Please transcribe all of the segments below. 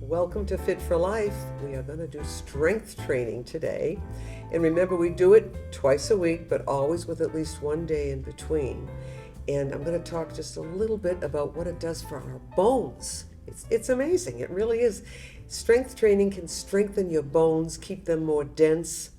Welcome to Fit for Life. We are going to do strength training today. And remember, we do it twice a week, but always with at least one day in between. And I'm going to talk just a little bit about what it does for our bones. It's amazing. It really is. Strength training can strengthen your bones, keep them more dense.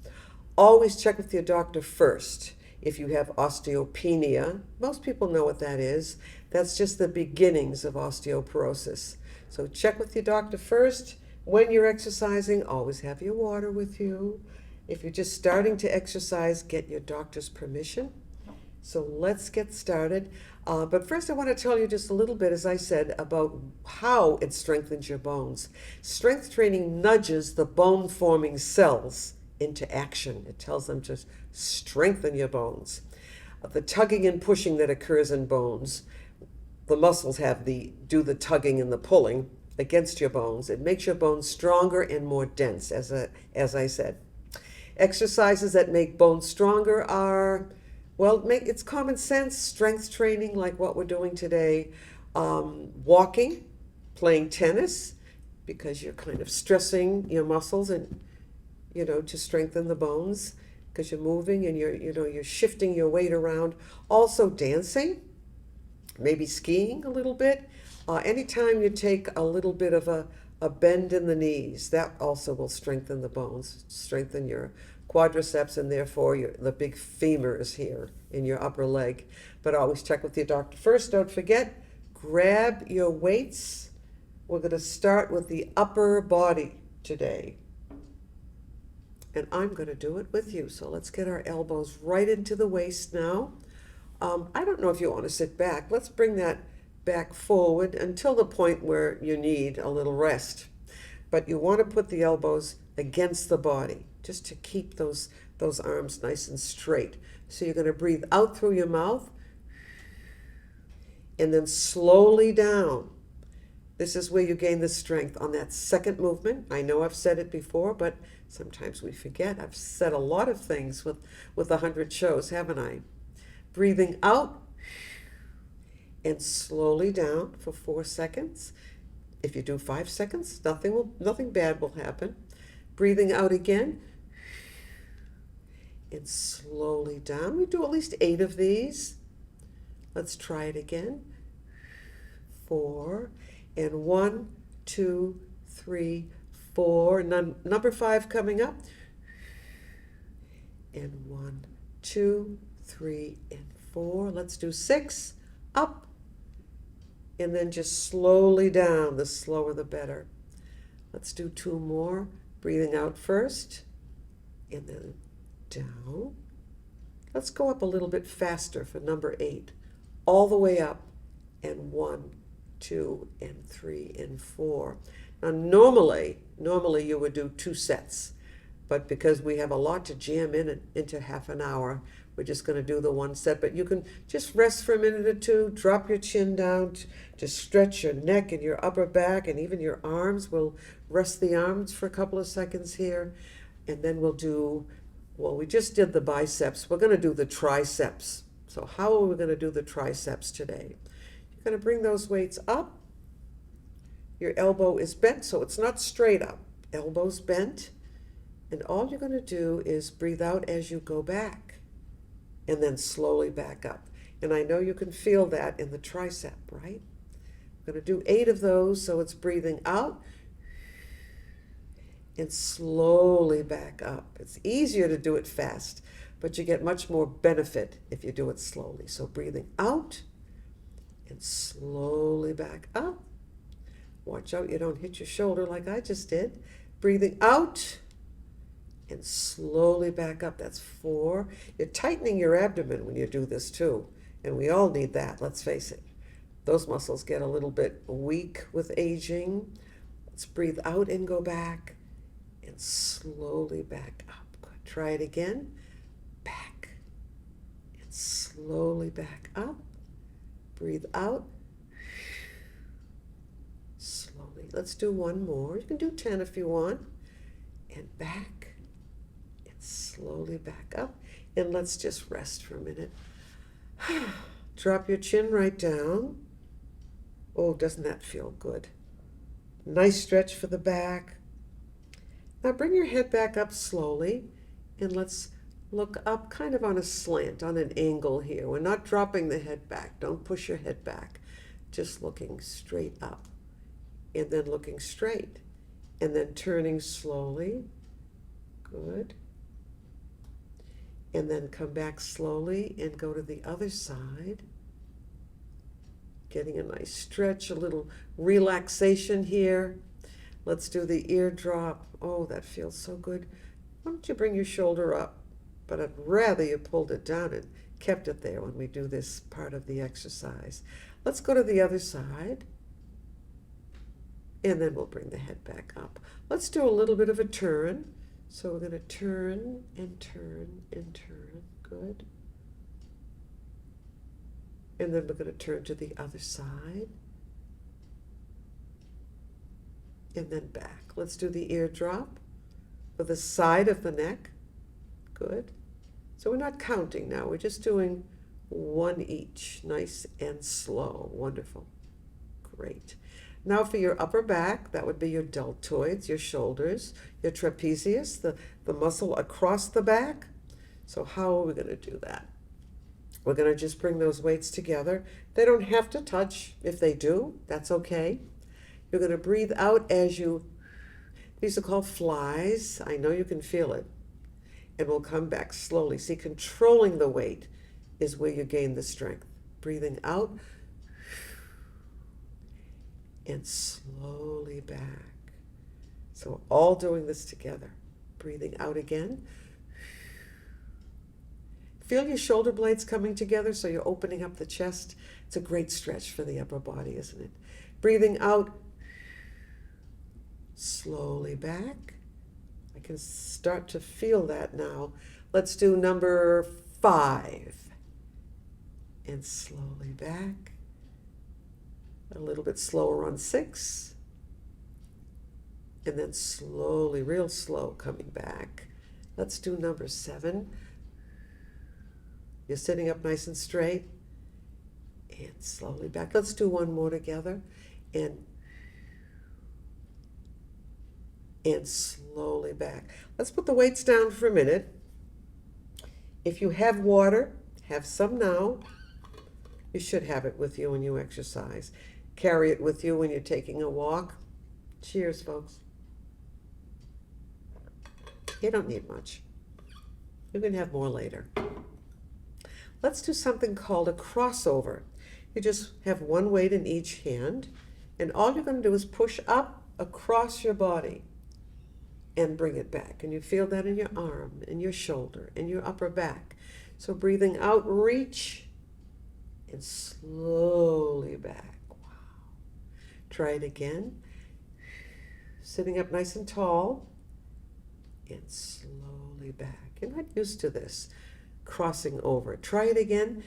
Always check with your doctor first. If you have osteopenia, most people know what that is. That's just the beginnings of osteoporosis. So check with your doctor first. When you're exercising, always have your water with you. If you're just starting to exercise, get your doctor's permission. So let's get started. But first I want to tell you just a little bit, as I said, about how it strengthens your bones. Strength training nudges the bone-forming cells into action. It tells them to strengthen your bones. The tugging and pushing that occurs in bones, the muscles do the tugging and the pulling against your bones. It makes your bones stronger and more dense, as I said. Exercises that make bones stronger are, it's common sense, strength training like what we're doing today, walking, playing tennis, because you're kind of stressing your muscles and, to strengthen the bones, because you're moving and you're shifting your weight around. Also dancing, maybe skiing a little bit. Anytime you take a little bit of a bend in the knees, that also will strengthen the bones, strengthen your quadriceps and therefore the big femurs here in your upper leg. But always check with your doctor first. Don't forget, grab your weights. We're going to start with the upper body today. And I'm going to do it with you. So let's get our elbows right into the waist now. I don't know if you want to sit back. Let's bring that back forward until the point where you need a little rest. But you want to put the elbows against the body just to keep those arms nice and straight. So you're going to breathe out through your mouth and then slowly down. This is where you gain the strength on that second movement. I know I've said it before, but sometimes we forget. I've said a lot of things with 100 shows, haven't I? Breathing out and slowly down for 4 seconds. If you do 5 seconds, nothing bad will happen. Breathing out again and slowly down. We do at least 8 of these. Let's try it again. 4 and 1, 2, 3, 4. Number 5 coming up. And 1, 2, 3, and 4. Let's do 6. Up. And then just slowly down. The slower the better. Let's do 2 more. Breathing out first. And then down. Let's go up a little bit faster for number 8. All the way up. And 1, 2, and 3, and 4. Now normally you would do 2 sets. But because we have a lot to jam into half an hour, we're just going to do the 1 set. But you can just rest for a minute or two, drop your chin down to stretch your neck and your upper back and even your arms. We'll rest the arms for a couple of seconds here. And then we just did the biceps. We're going to do the triceps. So how are we going to do the triceps today? You're going to bring those weights up. Your elbow is bent, so it's not straight up. Elbow's bent. And all you're going to do is breathe out as you go back and then slowly back up. And I know you can feel that in the tricep, right? I'm going to do 8 of those, so it's breathing out and slowly back up. It's easier to do it fast, but you get much more benefit if you do it slowly. So breathing out and slowly back up. Watch out you don't hit your shoulder like I just did. Breathing out and slowly back up. That's 4. You're tightening your abdomen when you do this too. And we all need that, let's face it. Those muscles get a little bit weak with aging. Let's breathe out and go back and slowly back up. Good. Try it again. Back and slowly back up. Breathe out. Slowly. Let's do 1 more. You can do 10 if you want. And back. Slowly back up, and let's just rest for a minute. Drop your chin right down. Oh, doesn't that feel good? Nice stretch for the back. Now bring your head back up slowly, and let's look up kind of on a slant, on an angle here. We're not dropping the head back. Don't push your head back. Just looking straight up, and then looking straight, and then turning slowly. Good. And then come back slowly and go to the other side. Getting a nice stretch, a little relaxation here. Let's do the ear drop. Oh, that feels so good. Why don't you bring your shoulder up? But I'd rather you pulled it down and kept it there when we do this part of the exercise. Let's go to the other side. And then we'll bring the head back up. Let's do a little bit of a turn. So we're going to turn and turn and turn. Good. And then we're going to turn to the other side. And then back. Let's do the ear drop for the side of the neck. Good. So we're not counting now. We're just doing one each. Nice and slow. Wonderful. Great. Now for your upper back, that would be your deltoids, your shoulders, your trapezius, the muscle across the back. So how are we going to do that? We're going to just bring those weights together. They don't have to touch. If they do, that's okay. You're going to breathe out as you, these are called flies. I know you can feel it. And we'll come back slowly. See, controlling the weight is where you gain the strength. Breathing out and slowly back. So all doing this together. Breathing out again. Feel your shoulder blades coming together so you're opening up the chest. It's a great stretch for the upper body, isn't it? Breathing out, slowly back. I can start to feel that now. Let's do number 5. And slowly back. A little bit slower on 6. And then slowly, real slow, coming back. Let's do number 7. You're sitting up nice and straight. And slowly back. Let's do one more together. And slowly back. Let's put the weights down for a minute. If you have water, have some now. You should have it with you when you exercise. Carry it with you when you're taking a walk. Cheers, folks. You don't need much. You can have more later. Let's do something called a crossover. You just have one weight in each hand, and all you're going to do is push up across your body and bring it back. And you feel that in your arm, in your shoulder, in your upper back. So breathing out, reach, and slowly back. Wow. Try it again. Sitting up nice and tall, and slowly back. You're not used to this. Crossing over. Try it again.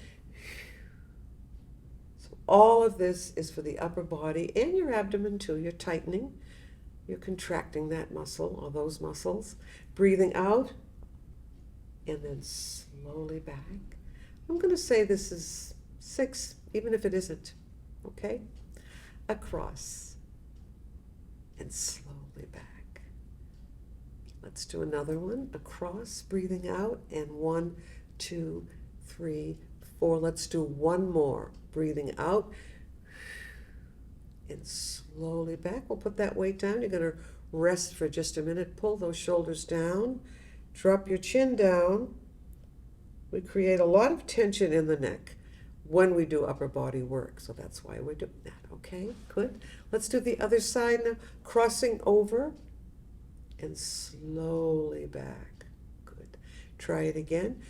So all of this is for the upper body and your abdomen too. You're tightening. You're contracting that muscle or those muscles. Breathing out and then slowly back. I'm going to say this is 6, even if it isn't. Okay? Across and slowly back. Let's do another one. Across, breathing out, and 1, 2, 3, 4. Let's do one more. Breathing out and slowly back. We'll put that weight down. You're going to rest for just a minute. Pull those shoulders down. Drop your chin down. We create a lot of tension in the neck when we do upper body work. So that's why we're doing that. Okay, good. Let's do the other side now. Crossing over and slowly back. Good. Try it again.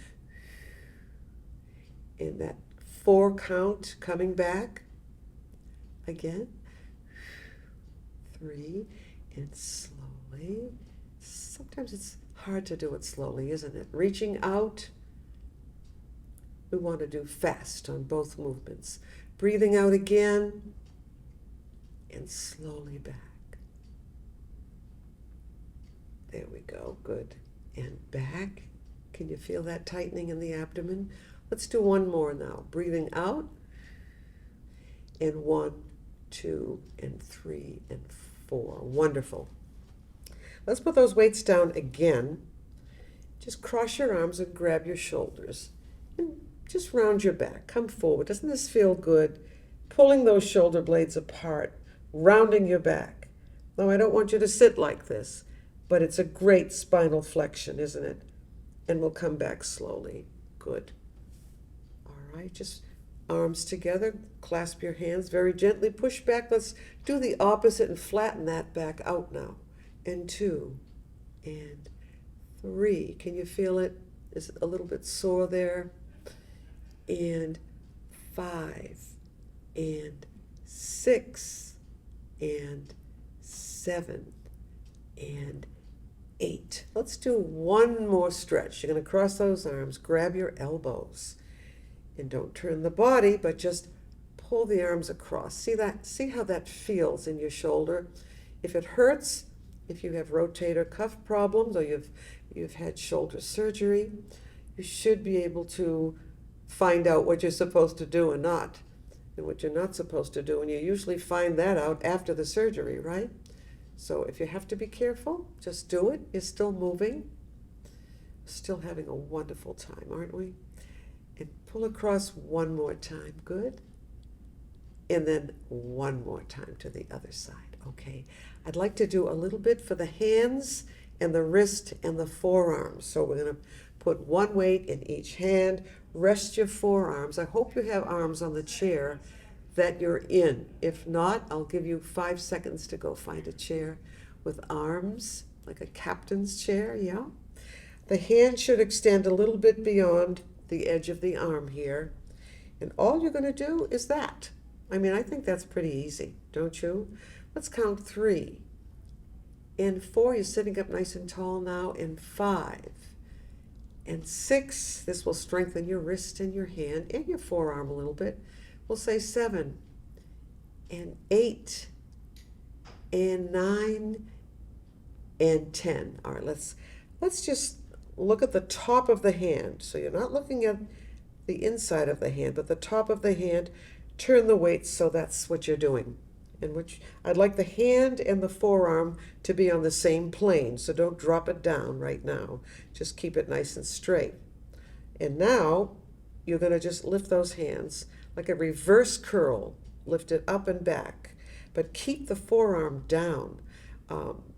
In that 4 count, coming back. Again. 3, and slowly. Sometimes it's hard to do it slowly, isn't it? Reaching out. We want to do fast on both movements. Breathing out again, and slowly back. There we go, good. And back. Can you feel that tightening in the abdomen? Let's do one more now. Breathing out, and 1, 2, and 3, and 4. Wonderful. Let's put those weights down again. Just cross your arms and grab your shoulders. And just round your back. Come forward. Doesn't this feel good? Pulling those shoulder blades apart, rounding your back. Now, I don't want you to sit like this, but it's a great spinal flexion, isn't it? And we'll come back slowly. Good. All right, just arms together, clasp your hands very gently, push back. Let's do the opposite and flatten that back out now. And 2, and 3. Can you feel it? Is it a little bit sore there? And 5, and 6, and 7, and 8. Let's do one more stretch. You're going to cross those arms, grab your elbows, and don't turn the body, but just pull the arms across. See that? See how that feels in your shoulder? If it hurts, if you have rotator cuff problems or you've had shoulder surgery, you should be able to find out what you're supposed to do and not, and what you're not supposed to do. And you usually find that out after the surgery, right? So if you have to be careful, just do it. You're still moving. Still having a wonderful time, aren't we? And pull across one more time. Good. And then one more time to the other side. Okay. I'd like to do a little bit for the hands and the wrist and the forearms. So we're going to put one weight in each hand. Rest your forearms. I hope you have arms on the chair that you're in. If not, I'll give you 5 seconds to go find a chair with arms, like a captain's chair, yeah? The hand should extend a little bit beyond the edge of the arm here. And all you're going to do is that. I mean, I think that's pretty easy, don't you? Let's count 3. And 4, you're sitting up nice and tall now. And 5. And 6, this will strengthen your wrist and your hand and your forearm a little bit. We'll say 7. And 8. And 9. And 10. All right, let's just look at the top of the hand. So you're not looking at the inside of the hand, but the top of the hand. Turn the weights so that's what you're doing. And which I'd like the hand and the forearm to be on the same plane, so don't drop it down right now. Just keep it nice and straight. And now you're going to just lift those hands like a reverse curl. Lift it up and back, but keep the forearm down.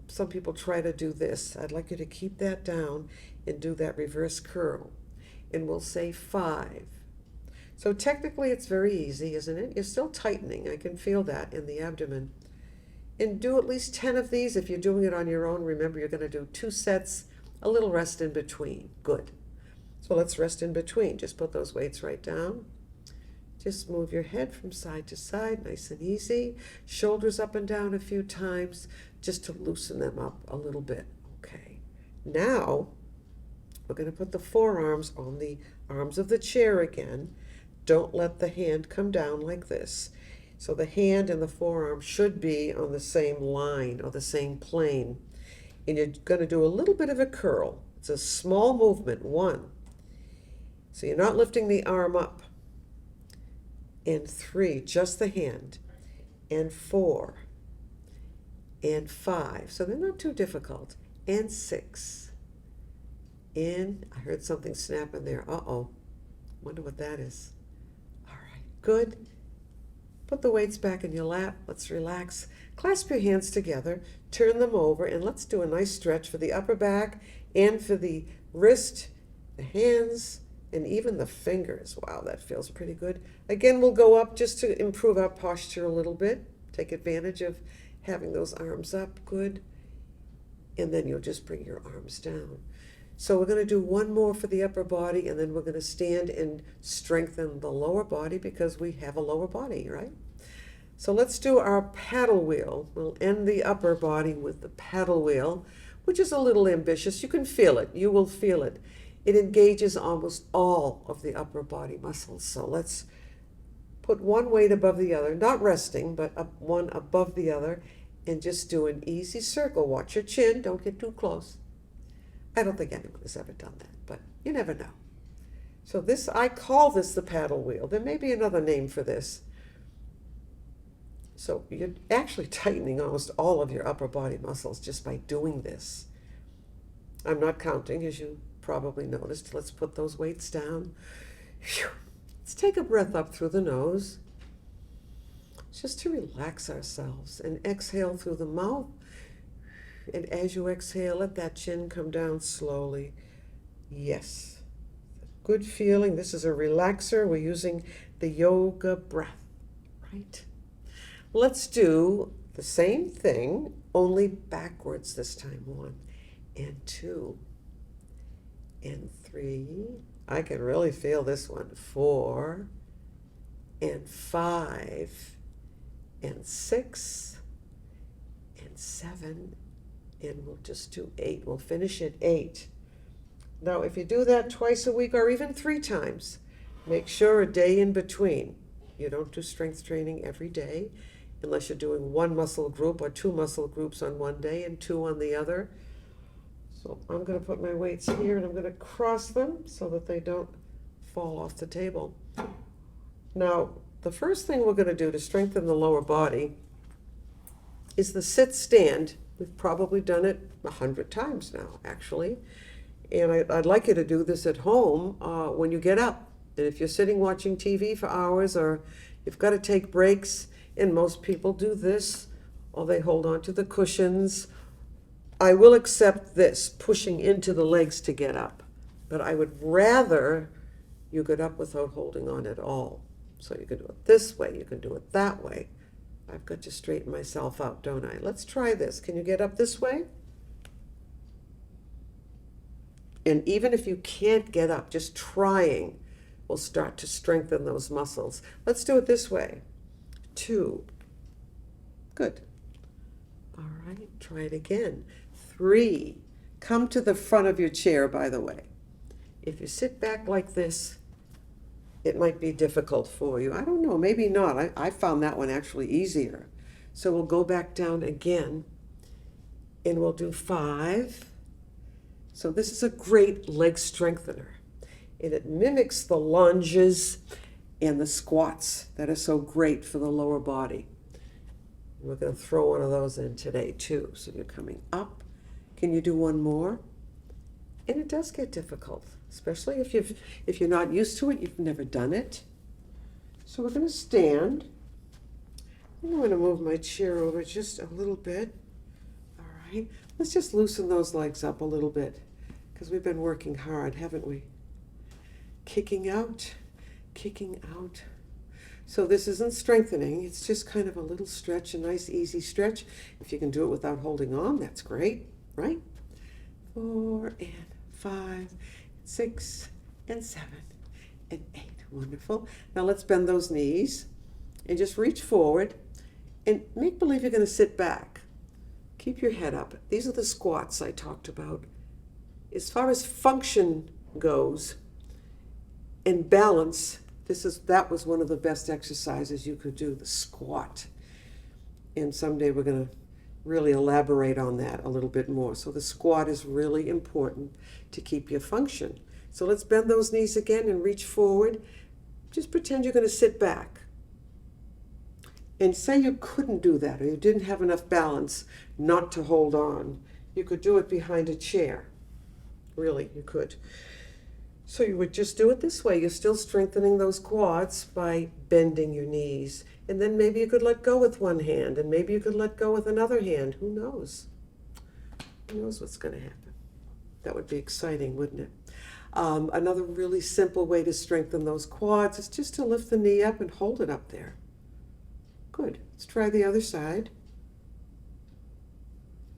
Some people try to do this. I'd like you to keep that down and do that reverse curl. And we'll say 5. So technically it's very easy, isn't it? You're still tightening. I can feel that in the abdomen. And do at least 10 of these. If you're doing it on your own, remember you're going to do 2 sets, a little rest in between. Good. So let's rest in between. Just put those weights right down. Just move your head from side to side, nice and easy. Shoulders up and down a few times, just to loosen them up a little bit. Okay. Now, we're going to put the forearms on the arms of the chair again. Don't let the hand come down like this. So the hand and the forearm should be on the same line or the same plane. And you're going to do a little bit of a curl. It's a small movement. 1. So you're not lifting the arm up. And 3, just the hand. And 4. And 5. So they're not too difficult. And 6. And I heard something snap in there. Uh-oh. Wonder what that is. Good. Put the weights back in your lap. Let's relax. Clasp your hands together. Turn them over. And let's do a nice stretch for the upper back and for the wrist, the hands, and even the fingers. Wow, that feels pretty good. Again, we'll go up just to improve our posture a little bit. Take advantage of having those arms up. Good. And then you'll just bring your arms down. So we're going to do one more for the upper body, and then we're going to stand and strengthen the lower body because we have a lower body, right? So let's do our paddle wheel. We'll end the upper body with the paddle wheel, which is a little ambitious. You can feel it. You will feel it. It engages almost all of the upper body muscles. So let's put one weight above the other, not resting, but one above the other, and just do an easy circle. Watch your chin. Don't get too close. I don't think anyone has ever done that, but you never know. So I call this the paddle wheel. There may be another name for this. So you're actually tightening almost all of your upper body muscles just by doing this. I'm not counting, as you probably noticed. Let's put those weights down. Phew. Let's take a breath up through the nose, just to relax ourselves, and exhale through the mouth. And as you exhale, let that chin come down slowly. Yes. Good feeling. This is a relaxer. We're using the yoga breath, right? Let's do the same thing, only backwards this time. 1 and 2 and 3. I can really feel this one. 4 and 5 and 6 and 7, and we'll just do 8. We'll finish at 8. Now, if you do that twice a week or even 3 times, make sure a day in between. You don't do strength training every day unless you're doing 1 muscle group or 2 muscle groups on one day and 2 on the other. So I'm going to put my weights here and I'm going to cross them so that they don't fall off the table. Now, the first thing we're going to do to strengthen the lower body is the sit-stand. We've probably done it 100 times now, actually. And I'd like you to do this at home when you get up. And if you're sitting watching TV for hours, or you've got to take breaks, and most people do this, or they hold on to the cushions. I will accept this, pushing into the legs to get up. But I would rather you get up without holding on at all. So you can do it this way, you can do it that way. I've got to straighten myself out, don't I? Let's try this. Can you get up this way? And even if you can't get up, just trying will start to strengthen those muscles. Let's do it this way. 2. Good. All right, try it again. 3. Come to the front of your chair, by the way. If you sit back like this, it might be difficult for you. I don't know, maybe not. I found that one actually easier. So we'll go back down again, and we'll do 5. So this is a great leg strengthener, and it mimics the lunges and the squats that are so great for the lower body. And we're going to throw one of those in today too. So you're coming up. Can you do one more? And it does get difficult, especially if you're not used to it, you've never done it. So we're going to stand. I'm going to move my chair over just a little bit. All right. Let's just loosen those legs up a little bit, because we've been working hard, haven't we? Kicking out, kicking out. So this isn't strengthening, it's just kind of a little stretch, a nice easy stretch. If you can do it without holding on, that's great, right? 4 and 5, 6 and 7 and 8. Wonderful. Now let's bend those knees and just reach forward and make believe you're going to sit back. Keep your head up. These are the squats I talked about. As far as function goes and balance, that was one of the best exercises you could do, the squat. And someday we're going to really elaborate on that a little bit more. So the squat is really important to keep your function. So let's bend those knees again and reach forward. Just pretend you're going to sit back. And say you couldn't do that, or you didn't have enough balance not to hold on. You could do it behind a chair. Really, you could. So you would just do it this way. You're still strengthening those quads by bending your knees. And then maybe you could let go with one hand, and maybe you could let go with another hand. Who knows? Who knows what's going to happen? That would be exciting, wouldn't it? Another really simple way to strengthen those quads is just to lift the knee up and hold it up there. Good. Let's try the other side.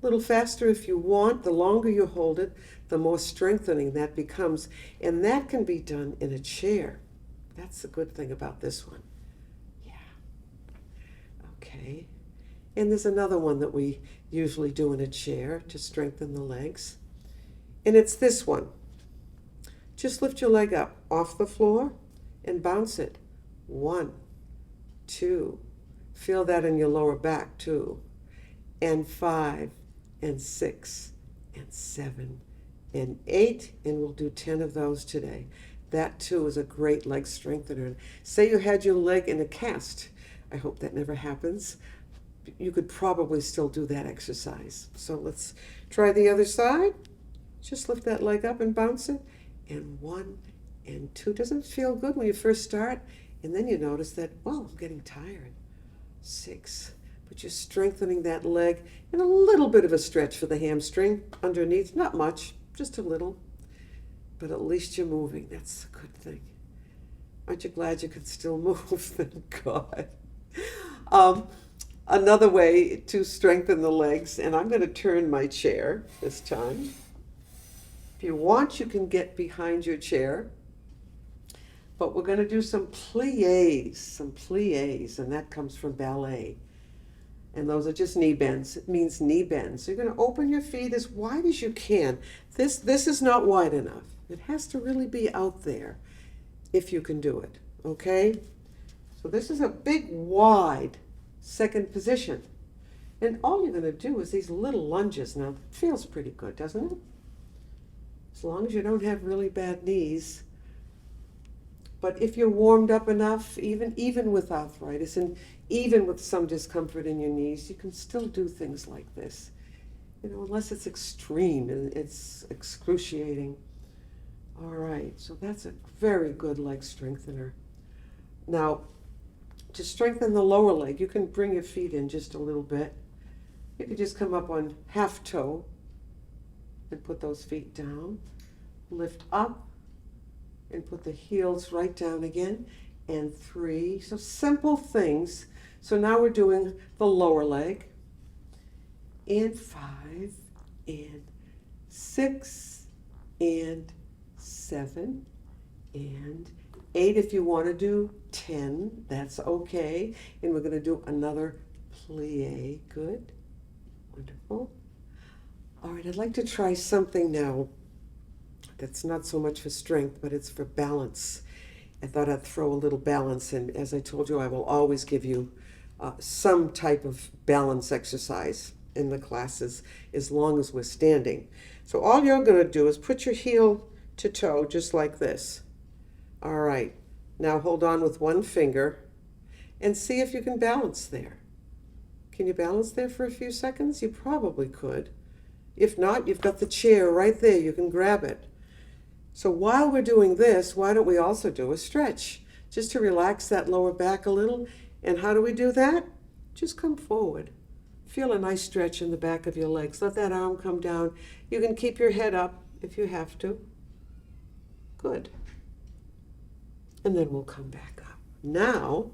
A little faster if you want. The longer you hold it, the more strengthening that becomes. And that can be done in a chair. That's the good thing about this one. Yeah. Okay. And there's another one that we usually do in a chair to strengthen the legs. And it's this one. Just lift your leg up off the floor and bounce it. 1, 2. Feel that in your lower back too. And 5 and 6 and 7 and 8, and we'll do 10 of those today. That too is a great leg strengthener. Say you had your leg in a cast. I hope that never happens. You could probably still do that exercise. So let's try the other side. Just lift that leg up and bounce it. And 1 and 2. Doesn't feel good when you first start. And then you notice that, well, I'm getting tired. 6. But you're strengthening that leg, and a little bit of a stretch for the hamstring underneath. Not much, just a little. But at least you're moving. That's a good thing. Aren't you glad you could still move? Thank God. Another way to strengthen the legs, and I'm going to turn my chair this time. If you want, you can get behind your chair. But we're going to do some pliés, and that comes from ballet. And those are just knee bends. It means knee bends. So you're going to open your feet as wide as you can. This is not wide enough. It has to really be out there if you can do it, okay? So this is a big, wide second position. And all you're going to do is these little lunges. Now, it feels pretty good, doesn't it? As long as you don't have really bad knees. But if you're warmed up enough, even with arthritis and even with some discomfort in your knees, you can still do things like this. You know, unless it's extreme and it's excruciating. All right, so that's a very good leg strengthener. Now, to strengthen the lower leg, you can bring your feet in just a little bit. You could just come up on half toe and put those feet down. Lift up and put the heels right down again. And 3. So simple things. So now we're doing the lower leg. And 5 and 6 and 7 and 8. If you want to do 10, that's okay. And we're going to do another plie. Good. Wonderful. All right, I'd like to try something now that's not so much for strength, but it's for balance. I thought I'd throw a little balance in. As I told you, I will always give you some type of balance exercise in the classes as long as we're standing. So all you're going to do is put your heel to toe just like this. All right, now hold on with one finger and see if you can balance there. Can you balance there for a few seconds? You probably could. If not, you've got the chair right there. You can grab it. So while we're doing this, why don't we also do a stretch just to relax that lower back a little? And how do we do that? Just come forward. Feel a nice stretch in the back of your legs. Let that arm come down. You can keep your head up if you have to. Good. And then we'll come back up. Now,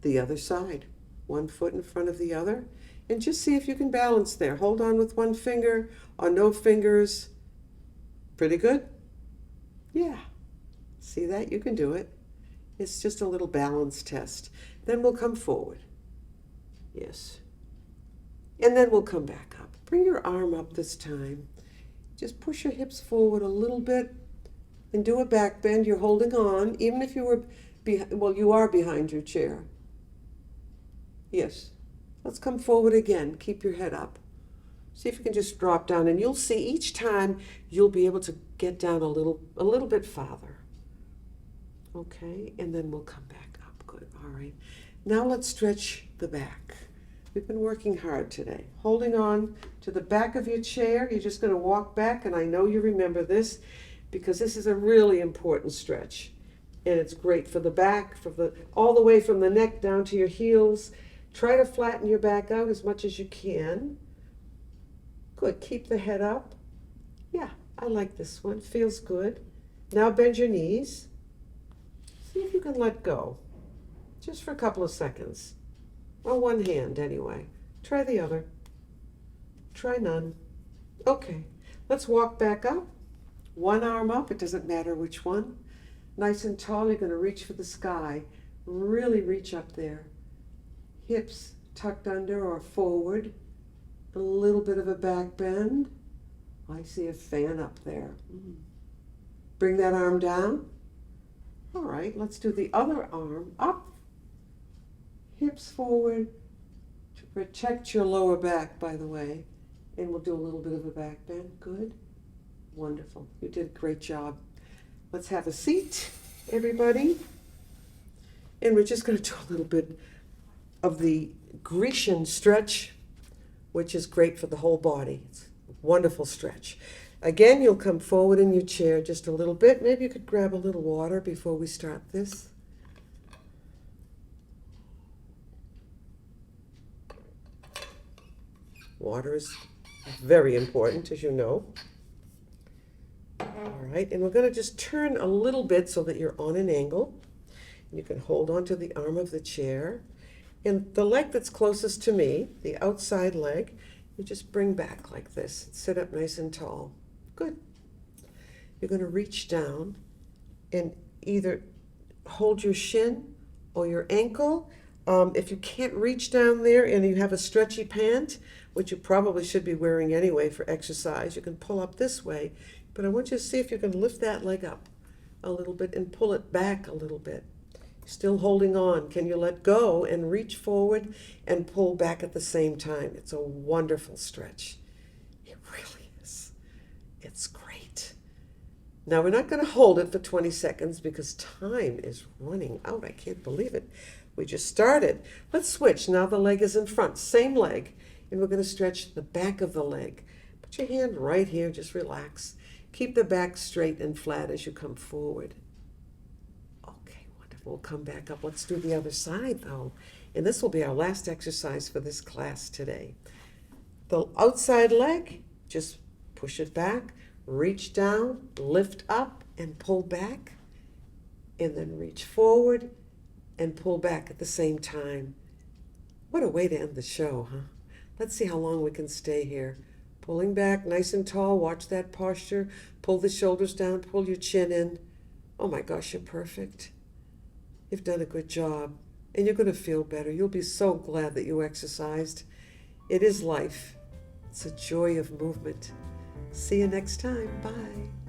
the other side. One foot in front of the other. And just see if you can balance there. Hold on with one finger or no fingers. Pretty good? Yeah. See that? You can do it. It's just a little balance test. Then we'll come forward. Yes. And then we'll come back up. Bring your arm up this time. Just push your hips forward a little bit and do a back bend. You're holding on, even if you were, you are behind your chair. Yes. Let's come forward again. Keep your head up. See if you can just drop down, and you'll see each time you'll be able to get down a little bit farther. Okay, and then we'll come back up. Good. All right. Now let's stretch the back. We've been working hard today. Holding on to the back of your chair, you're just going to walk back, and I know you remember this because this is a really important stretch. And it's great for the back, all the way from the neck down to your heels. Try to flatten your back out as much as you can. Good. Keep the head up. Yeah, I like this one. Feels good. Now bend your knees. See if you can let go. Just for a couple of seconds. Well, one hand anyway. Try the other. Try none. Okay. Let's walk back up. One arm up. It doesn't matter which one. Nice and tall. You're going to reach for the sky. Really reach up there. Hips tucked under or forward. A little bit of a back bend. I see a fan up there. Bring that arm down. All right, let's do the other arm up. Hips forward to protect your lower back, by the way. And we'll do a little bit of a back bend. Good. Wonderful. You did a great job. Let's have a seat, everybody. And we're just going to do a little bit of the Grecian stretch, which is great for the whole body. It's a wonderful stretch. Again, you'll come forward in your chair just a little bit. Maybe you could grab a little water before we start this. Water is very important, as you know. All right, and we're going to just turn a little bit so that you're on an angle. You can hold onto the arm of the chair. And the leg that's closest to me, the outside leg, you just bring back like this. Sit up nice and tall. Good. You're going to reach down and either hold your shin or your ankle. If you can't reach down there and you have a stretchy pant, which you probably should be wearing anyway for exercise, you can pull up this way. But I want you to see if you can lift that leg up a little bit and pull it back a little bit. Still holding on. Can you let go and reach forward and pull back at the same time? It's a wonderful stretch. It really is. It's great. Now we're not going to hold it for 20 seconds because time is running out. I can't believe it. We just started. Let's switch. Now the leg is in front. Same leg. And we're going to stretch the back of the leg. Put your hand right here. Just relax. Keep the back straight and flat as you come forward. We'll come back up. Let's do the other side though. And this will be our last exercise for this class today. The outside leg, just push it back, reach down, lift up and pull back, and then reach forward and pull back at the same time. What a way to end the show, huh? Let's see how long we can stay here. Pulling back nice and tall. Watch that posture. Pull the shoulders down, pull your chin in. Oh my gosh, you're perfect. You've done a good job, and you're going to feel better. You'll be so glad that you exercised. It is life. It's a joy of movement. See you next time. Bye.